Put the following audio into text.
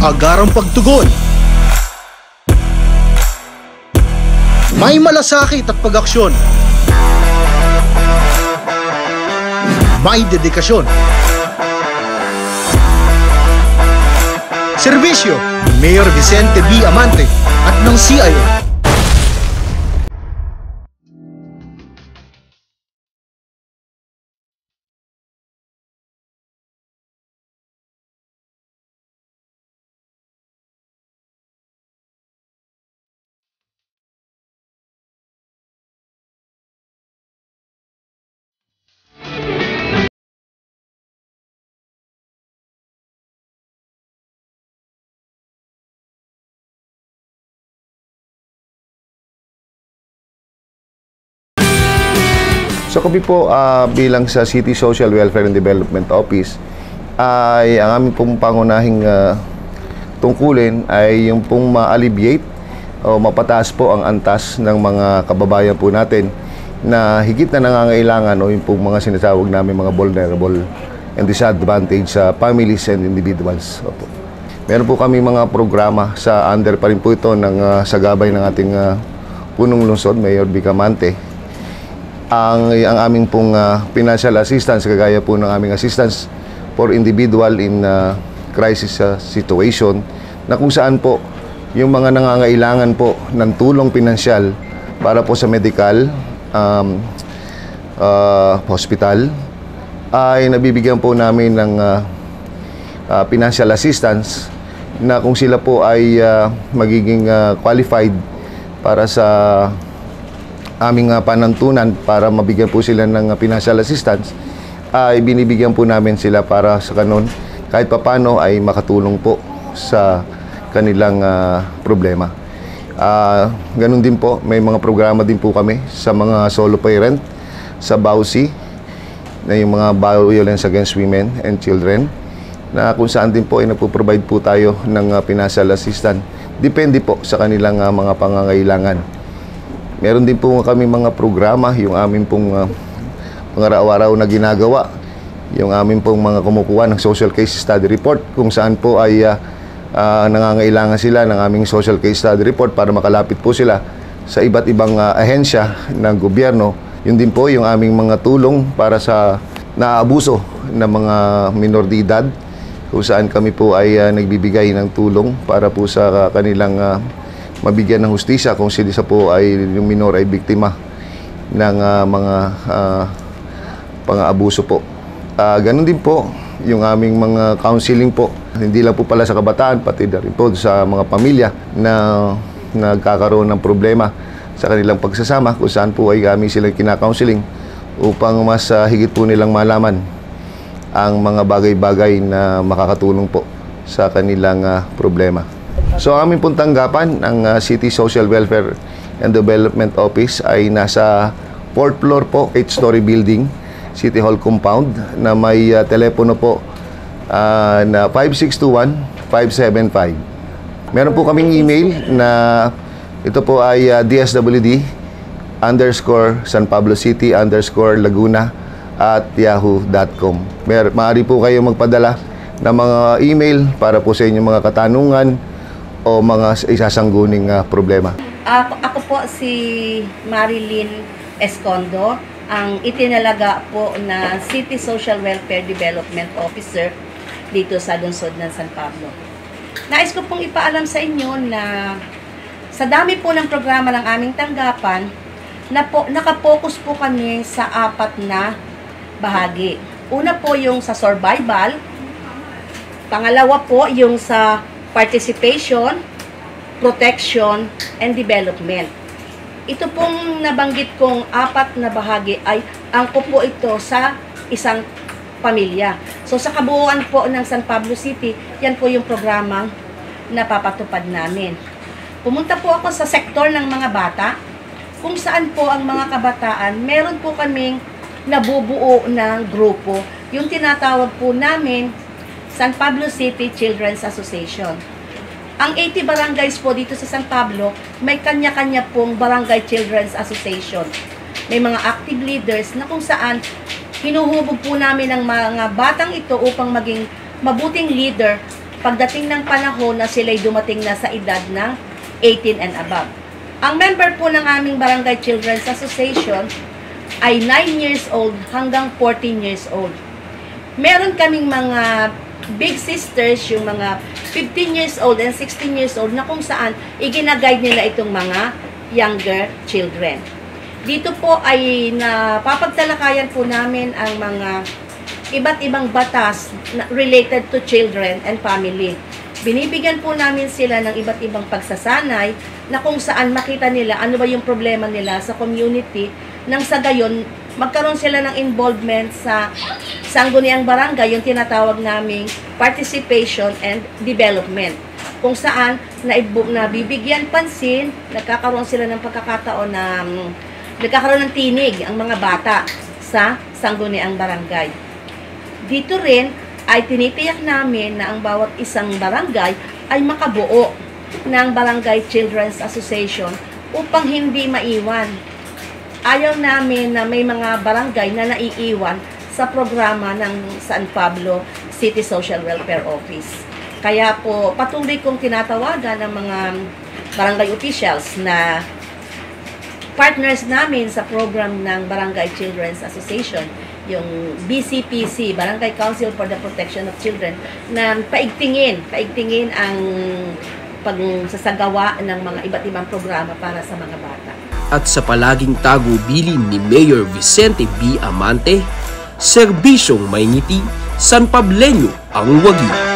agarang pagtugon. May malasakit at pag-aksyon. May dedikasyon. Serbisyo ni Mayor Vicente B. Amante at ng CIO. So kami po bilang sa City Social Welfare and Development Office ay ang aming pong pangunahing tungkulin ay yung pong ma-alleviate o mapataas po ang antas ng mga kababayan po natin na higit na nangangailangan o yung pong mga sinasawag namin mga vulnerable and disadvantaged families and individuals. Opo. Meron po kami mga programa sa under pa rin po ito ng sagabay ng ating punong lungsod, Mayor Vic Amante. Ang aming pong financial assistance, kagaya po ng aming assistance for individual in crisis situation, na kung saan po yung mga nangangailangan po ng tulong pinansyal para po sa medical, hospital, ay nabibigyan po namin ng financial assistance na kung sila po ay magiging qualified para sa aming panantunan para mabigyan po sila ng financial assistance, ay binibigyan po namin sila para sa kanon kahit papano ay makatulong po sa kanilang problema. Ganun din po, may mga programa din po kami sa mga solo parent sa BAUSI, na yung mga violence against women and children, na kung saan din po ay nagpo-provide po tayo ng financial assistance. Depende po sa kanilang mga pangangailangan. Meron din po kami mga programa, yung amin pong mga araw-araw na ginagawa, yung amin pong mga kumukuha ng social case study report, kung saan po ay nangangailangan sila ng aming social case study report para makalapit po sila sa iba't ibang ahensya ng gobyerno. Yun din po yung aming mga tulong para sa naaabuso ng mga minor de edad, kung saan kami po ay nagbibigay ng tulong para po sa kanilang mabigyan ng hustisya kung sila po ay yung minor ay biktima ng mga pang-aabuso po. Ganun din po yung aming mga counseling po, hindi lang po pala sa kabataan, pati na rin po sa mga pamilya na nagkakaroon ng problema sa kanilang pagsasama, kung saan po ay kami silang kina-counseling upang mas higit po nilang malaman ang mga bagay-bagay na makakatulong po sa kanilang problema. So ang aming pong tanggapan ng City Social Welfare and Development Office ay nasa 4th floor po, 8-story building, City Hall compound, na may telepono po na 5621-575. Meron po kaming email na ito po ay dswd_sanpablocity_laguna@yahoo.com. Maaari po kayo magpadala ng mga email para po sa inyong mga katanungan o mga isasangguning problema. Ako po si Marilyn Escondo, ang itinalaga po na City Social Welfare Development Officer dito sa lungsod ng San Pablo. Nais ko pong ipaalam sa inyo na sa dami po ng programa ng aming tanggapan, nakapokus po kami sa 4 na bahagi. Una po yung sa survival, pangalawa po yung sa participation, protection, and development. Ito pong nabanggit kong 4 na bahagi ay angkop po ito sa isang pamilya. So sa kabuuan po ng San Pablo City, yan po yung programang napapatupad namin. Pumunta po ako sa sektor ng mga bata, kung saan po ang mga kabataan, meron po kaming nabubuo ng grupo, yung tinatawag po namin San Pablo City Children's Association. Ang 80 barangays po dito sa San Pablo, may kanya-kanya pong Barangay Children's Association. May mga active leaders na kung saan hinuhubog po namin ang mga batang ito upang maging mabuting leader pagdating ng panahon na sila'y dumating na sa edad ng 18 and above. Ang member po ng aming Barangay Children's Association ay 9 years old hanggang 14 years old. Meron kaming mga big sisters, yung mga 15 years old and 16 years old na kung saan igina-guide nila itong mga younger children. Dito po ay napapagtalakayan po namin ang mga iba't ibang batas related to children and family. Binibigyan po namin sila ng iba't ibang pagsasanay na kung saan makita nila ano ba yung problema nila sa community nang sa gayon magkaroon sila ng involvement sa sangguniang barangay, yung tinatawag naming participation and development. Kung saan nabibigyan pansin, nagkakaroon sila ng pagkakataon na nagkakaroon ng tinig ang mga bata sa sangguniang barangay. Dito rin ay tinitiyak namin na ang bawat isang barangay ay makabuo ng Barangay Children's Association upang hindi maiwan. Ayaw namin na may mga barangay na naiiwan sa programa ng San Pablo City Social Welfare Office. Kaya po patuloy kong tinatawagan ng mga barangay officials na partners namin sa program ng Barangay Children's Association, yung BCPC, Barangay Council for the Protection of Children, na paigtingin ang pagsasagawa ng mga iba't ibang programa para sa mga bata. At sa palaging tagubilin ni Mayor Vicente B. Amante, serbisyong may ngiti, San Pableño ang wagi.